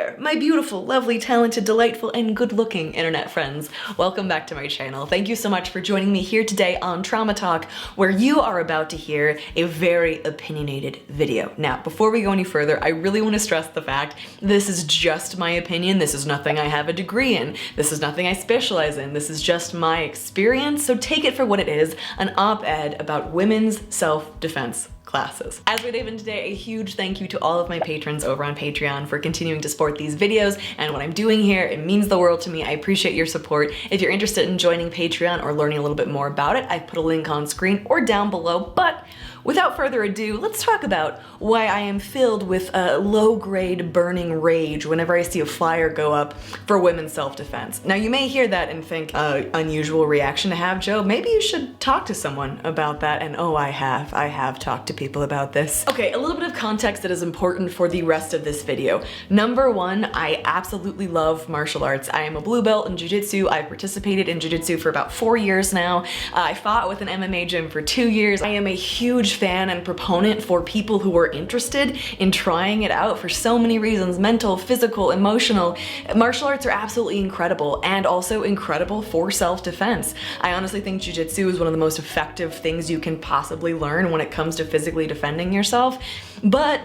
there, my beautiful, lovely, talented, delightful, and good-looking internet friends. Welcome back to my channel. Thank you so much for joining me here today on Trauma Talk, where you are about to hear a very opinionated video. Now, before we go any further, I really want to stress the fact this is just my opinion. This is nothing I have a degree in. This is nothing I specialize in. This is just my experience, so take it for what it is, an op-ed about women's self-defense classes. As we dive in today, a huge thank you to all of my patrons over on Patreon for continuing to support these videos and what I'm doing here. It means the world to me. I appreciate your support. If you're interested in joining Patreon or learning a little bit more about it, I've put a link on screen or down below, but without further ado, let's talk about why I am filled with a low-grade burning rage whenever I see a flyer go up for women's self-defense. Now, you may hear that and think, unusual reaction to have, Joe. Maybe you should talk to someone about that. And oh, I have talked to people about this. Okay, a little bit of context that is important for the rest of this video. Number one, I absolutely love martial arts. I am a blue belt in jiu-jitsu. I've participated in jiu-jitsu for about 4 years now. I fought with an MMA gym for 2 years. I am a huge fan and proponent for people who are interested in trying it out for so many reasons: mental, physical, emotional. Martial arts are absolutely incredible and also incredible for self-defense. I honestly think jiu-jitsu is one of the most effective things you can possibly learn when it comes to physically defending yourself. But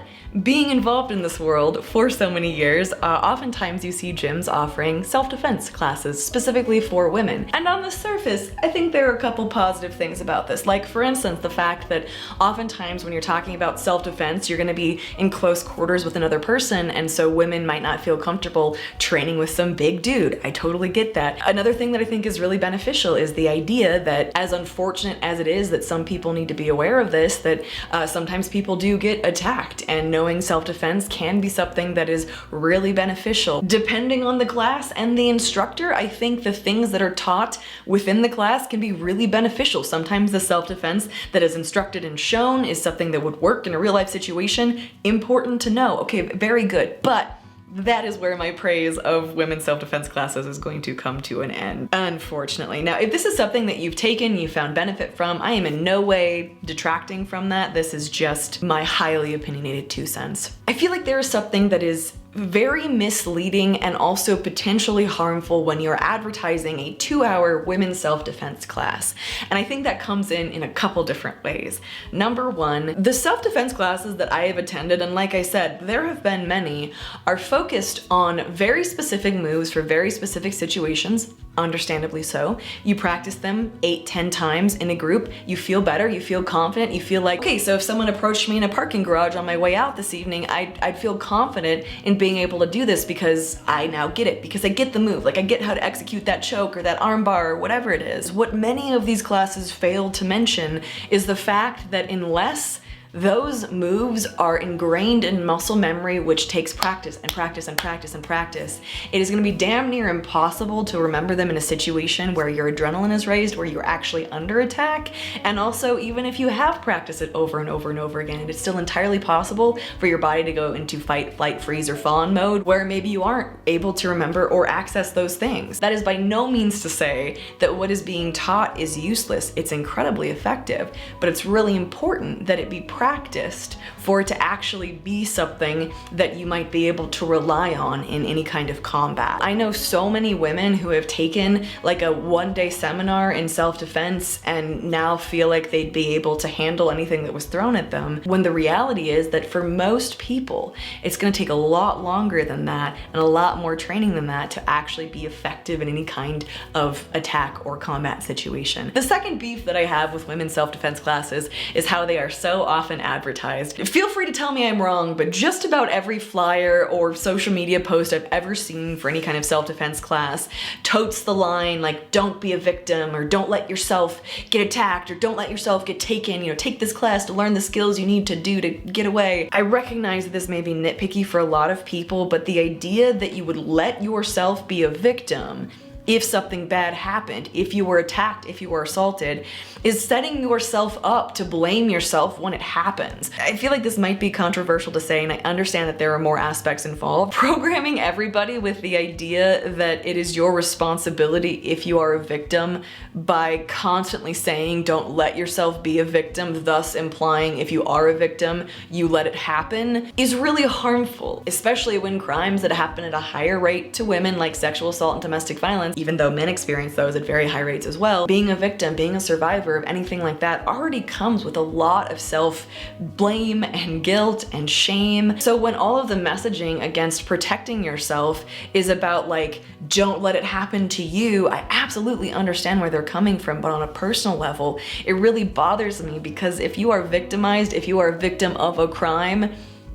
being involved in this world for so many years, oftentimes you see gyms offering self-defense classes specifically for women. And on the surface, I think there are a couple positive things about this. Like, for instance, the fact that oftentimes when you're talking about self-defense, you're gonna be in close quarters with another person, and so women might not feel comfortable training with some big dude. I totally get that. Another thing that I think is really beneficial is the idea that, as unfortunate as it is that some people need to be aware of this, that sometimes people do get attacked, and knowing self-defense can be something that is really beneficial. Depending on the class and the instructor, I think the things that are taught within the class can be really beneficial. Sometimes the self-defense that is instructed and shown is something that would work in a real-life situation. Important to know. Okay, very good. But that is where my praise of women's self-defense classes is going to come to an end, unfortunately. Now, if this is something that you've taken, you found benefit from, I am in no way detracting from that. This is just my highly opinionated 2 cents. I feel like there is something that is very misleading and also potentially harmful when you're advertising a 2-hour women's self-defense class. And I think that comes in a couple different ways. Number one, the self-defense classes that I have attended, and like I said, there have been many, are focused on very specific moves for very specific situations, understandably so. You practice them 8-10 times in a group, you feel better, you feel confident, you feel like, okay, so if someone approached me in a parking garage on my way out this evening, I'd feel confident in being able to do this because I now get it, because I get the move, like I get how to execute that choke or that armbar or whatever it is. What many of these classes fail to mention is the fact that unless those moves are ingrained in muscle memory, which takes practice and practice and practice and practice, it is going to be damn near impossible to remember them in a situation where your adrenaline is raised, where you're actually under attack. And also, even if you have practiced it over and over and over again, it's still entirely possible for your body to go into fight, flight, freeze, or fawn mode, where maybe you aren't able to remember or access those things. That is by no means to say that what is being taught is useless. It's incredibly effective, but it's really important that it be practiced for it to actually be something that you might be able to rely on in any kind of combat. I know so many women who have taken like a 1-day seminar in self-defense and now feel like they'd be able to handle anything that was thrown at them, when the reality is that for most people, it's gonna take a lot longer than that and a lot more training than that to actually be effective in any kind of attack or combat situation. The second beef that I have with women's self-defense classes is how they are so often advertised. Feel free to tell me I'm wrong, but just about every flyer or social media post I've ever seen for any kind of self-defense class totes the line like, don't be a victim, or don't let yourself get attacked, or don't let yourself get taken, take this class to learn the skills you need to do to get away. I recognize that this may be nitpicky for a lot of people, but the idea that you would let yourself be a victim if something bad happened, if you were attacked, if you were assaulted, is setting yourself up to blame yourself when it happens. I feel like this might be controversial to say, and I understand that there are more aspects involved. Programming everybody with the idea that it is your responsibility if you are a victim by constantly saying don't let yourself be a victim, thus implying if you are a victim, you let it happen, is really harmful, especially when crimes that happen at a higher rate to women, like sexual assault and domestic violence, even though men experience those at very high rates as well, being a victim, being a survivor of anything like that already comes with a lot of self-blame and guilt and shame. So when all of the messaging against protecting yourself is about like, don't let it happen to you, I absolutely understand where they're coming from, but on a personal level, it really bothers me because if you are victimized, if you are a victim of a crime,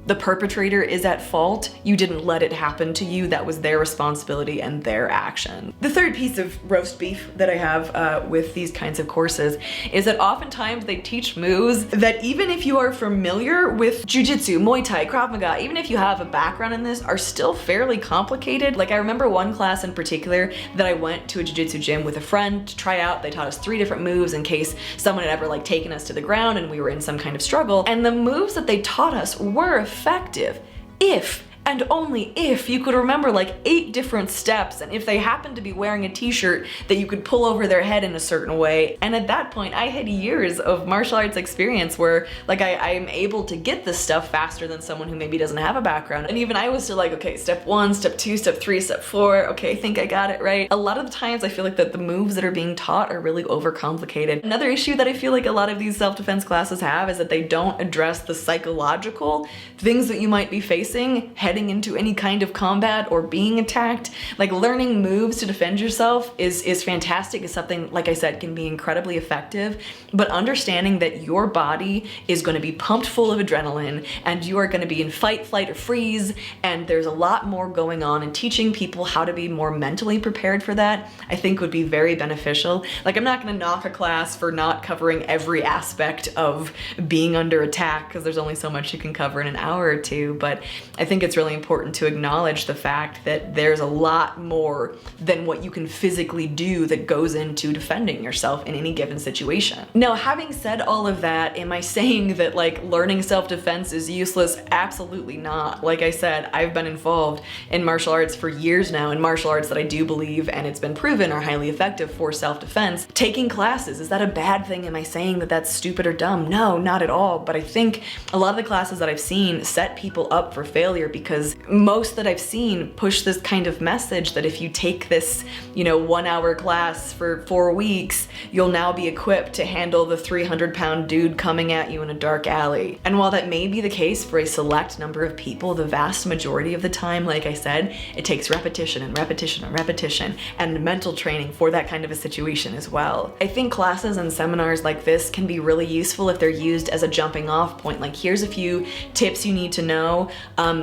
the perpetrator is at fault. You didn't let it happen to you. That was their responsibility and their action. The third piece of roast beef that I have with these kinds of courses is that oftentimes they teach moves that even if you are familiar with jujitsu, Muay Thai, Krav Maga, even if you have a background in this, are still fairly complicated. Like I remember one class in particular that I went to a jujitsu gym with a friend to try out. They taught us 3 different moves in case someone had ever like taken us to the ground and we were in some kind of struggle. And the moves that they taught us were effective if and only if you could remember like 8 different steps, and if they happened to be wearing a t-shirt that you could pull over their head in a certain way. And at that point I had years of martial arts experience where like I'm able to get this stuff faster than someone who maybe doesn't have a background. And even I was still like, okay, step 1, step 2, step 3, step 4, okay, I think I got it right. A lot of the times I feel like that the moves that are being taught are really overcomplicated. Another issue that I feel like a lot of these self-defense classes have is that they don't address the psychological things that you might be facing heading into any kind of combat or being attacked. Like learning moves to defend yourself is fantastic. It's something, like I said, can be incredibly effective, but understanding that your body is going to be pumped full of adrenaline and you are going to be in fight, flight, or freeze, and there's a lot more going on, and teaching people how to be more mentally prepared for that, I think would be very beneficial. Like I'm not going to knock a class for not covering every aspect of being under attack because there's only so much you can cover in an hour or two, but I think it's really important to acknowledge the fact that there's a lot more than what you can physically do that goes into defending yourself in any given situation. Now, having said all of that, am I saying that like learning self-defense is useless? Absolutely not. Like I said, I've been involved in martial arts for years now, in martial arts that I do believe, and it's been proven, are highly effective for self-defense. Taking classes, is that a bad thing? Am I saying that that's stupid or dumb? No, not at all. But I think a lot of the classes that I've seen set people up for failure because most that I've seen push this kind of message that if you take this, 1-hour class for 4 weeks, you'll now be equipped to handle the 300-pound dude coming at you in a dark alley. And while that may be the case for a select number of people, the vast majority of the time, like I said, it takes repetition and repetition and repetition and mental training for that kind of a situation as well. I think classes and seminars like this can be really useful if they're used as a jumping off point. Like, here's a few tips you need to know.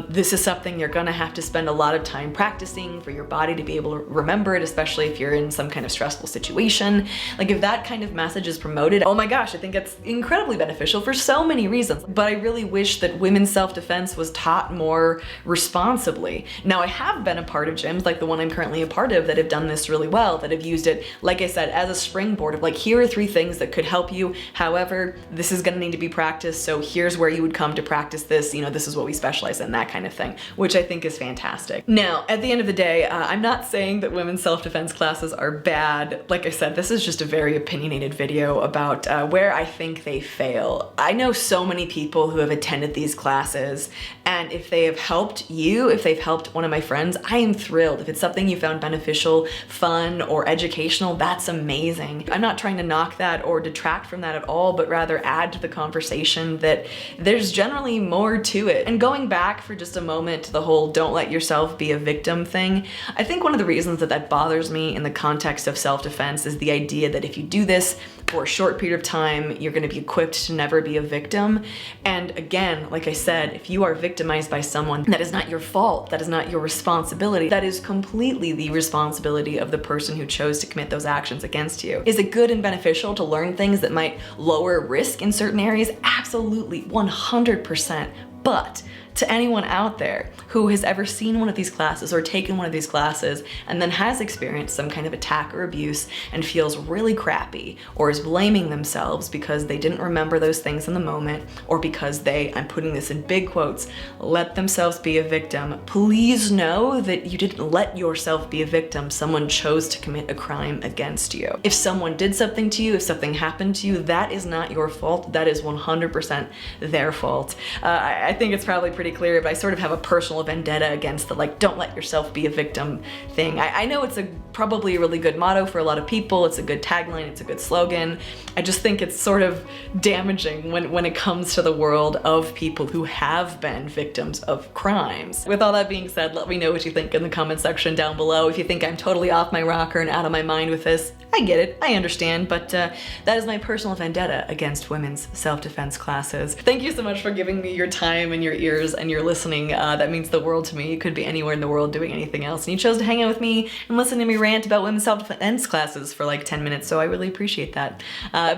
This is something you're gonna have to spend a lot of time practicing for your body to be able to remember it, especially if you're in some kind of stressful situation. Like, if that kind of message is promoted, oh my gosh, I think it's incredibly beneficial for so many reasons. But I really wish that women's self-defense was taught more responsibly. Now, I have been a part of gyms like the one I'm currently a part of that have done this really well, that have used it, like I said, as a springboard of like, here are 3 things that could help you. However, this is gonna need to be practiced, so here's where you would come to practice this. This is what we specialize in, that kind of thing, which I think is fantastic. Now, at the end of the day, I'm not saying that women's self-defense classes are bad. Like I said, this is just a very opinionated video about where I think they fail. I know so many people who have attended these classes, and if they have helped you, if they've helped one of my friends, I am thrilled. If it's something you found beneficial, fun, or educational, that's amazing. I'm not trying to knock that or detract from that at all, but rather add to the conversation that there's generally more to it. And going back for just a moment to the whole don't let yourself be a victim thing, I think one of the reasons that that bothers me in the context of self-defense is the idea that if you do this for a short period of time, you're going to be equipped to never be a victim. And again, like I said, if you are victimized by someone, that is not your fault. That is not your responsibility. That is completely the responsibility of the person who chose to commit those actions against you. Is it good and beneficial to learn things that might lower risk in certain areas? Absolutely, 100%. But to anyone out there who has ever seen one of these classes or taken one of these classes and then has experienced some kind of attack or abuse and feels really crappy or is blaming themselves because they didn't remember those things in the moment, or because they, I'm putting this in big quotes, let themselves be a victim, please know that you didn't let yourself be a victim. Someone chose to commit a crime against you. If someone did something to you, if something happened to you, that is not your fault. That is 100% their fault. I think it's probably pretty clear, but I sort of have a personal vendetta against the like, don't let yourself be a victim thing. I know it's probably a really good motto for a lot of people. It's a good tagline, it's a good slogan. I just think it's sort of damaging when it comes to the world of people who have been victims of crimes. With all that being said, let me know what you think in the comment section down below. If you think I'm totally off my rocker and out of my mind with this, I get it, I understand, but that is my personal vendetta against women's self-defense classes. Thank you so much for giving me your time and your ears and your listening. That means the world to me. You could be anywhere in the world doing anything else, and you chose to hang out with me and listen to me rant about women's self-defense classes for like 10 minutes, so I really appreciate that.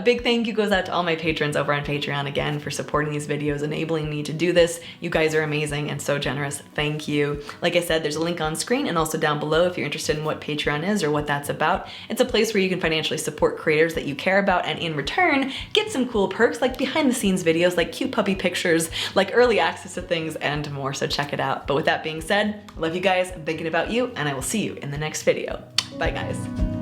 Big thank you goes out to all my patrons over on Patreon again for supporting these videos, enabling me to do this. You guys are amazing and so generous. Thank you. Like I said, there's a link on screen and also down below if you're interested in what Patreon is or what that's about. It's a place where you can financially support creators that you care about, and in return, get some cool perks like behind the scenes videos, like cute puppy pictures, like early access to things, and more, so check it out. But with that being said, I love you guys, I'm thinking about you, and I will see you in the next video. Bye guys.